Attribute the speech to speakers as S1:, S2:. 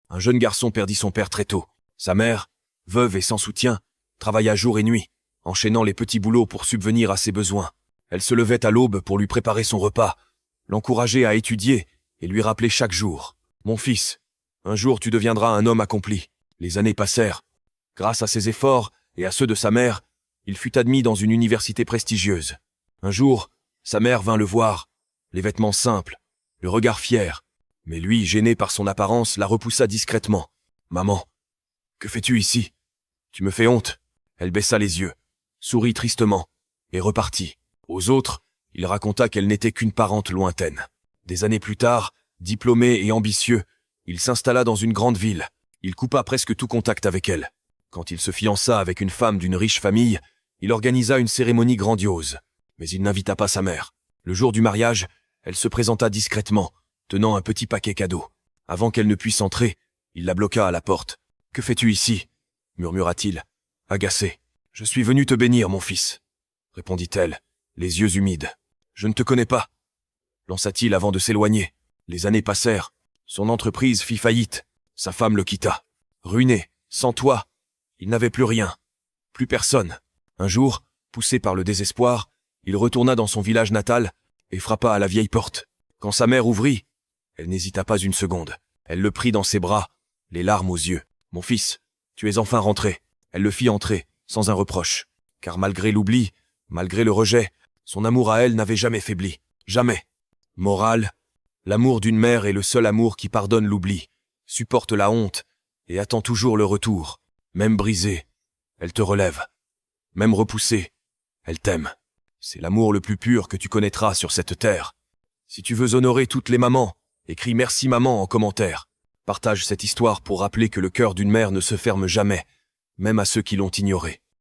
S1: Un jeune garçon perdit son père très tôt. Sa mère, veuve et sans soutien, travailla jour et nuit, enchaînant les petits boulots pour subvenir à ses besoins. Elle se levait à l'aube pour lui préparer son repas, l'encourager à étudier et lui rappeler chaque jour: « Mon fils, un jour tu deviendras un homme accompli. » Les années passèrent. Grâce à ses efforts et à ceux de sa mère, il fut admis dans une université prestigieuse. Un jour, sa mère vint le voir, les vêtements simples, le regard fier. Mais lui, gêné par son apparence, la repoussa discrètement. « Maman, que fais-tu ici? Tu me fais honte. » Elle baissa les yeux, sourit tristement et repartit. Aux autres, il raconta qu'elle n'était qu'une parente lointaine. Des années plus tard, diplômé et ambitieux, il s'installa dans une grande ville. Il coupa presque tout contact avec elle. Quand il se fiança avec une femme d'une riche famille, il organisa une cérémonie grandiose. Mais il n'invita pas sa mère. Le jour du mariage, elle se présenta discrètement, tenant un petit paquet cadeau. Avant qu'elle ne puisse entrer, il la bloqua à la porte. « Que fais-tu ici ?» murmura-t-il, agacé. « Je suis venu te bénir, mon fils, » répondit-elle, les yeux humides. « Je ne te connais pas, » lança-t-il avant de s'éloigner. Les années passèrent. Son entreprise fit faillite. Sa femme le quitta. Ruiné, sans toit, il n'avait plus rien, plus personne. Un jour, poussé par le désespoir, il retourna dans son village natal et frappa à la vieille porte. Quand sa mère ouvrit, elle n'hésita pas une seconde. Elle le prit dans ses bras, les larmes aux yeux. « Mon fils, tu es enfin rentré. » Elle le fit entrer, sans un reproche. Car malgré l'oubli, malgré le rejet, son amour à elle n'avait jamais faibli. Jamais. Morale, l'amour d'une mère est le seul amour qui pardonne l'oubli, supporte la honte et attend toujours le retour. Même brisée, elle te relève. Même repoussée, elle t'aime. C'est l'amour le plus pur que tu connaîtras sur cette terre. Si tu veux honorer toutes les mamans, écris « Merci maman » en commentaire. Partage cette histoire pour rappeler que le cœur d'une mère ne se ferme jamais, même à ceux qui l'ont ignoré.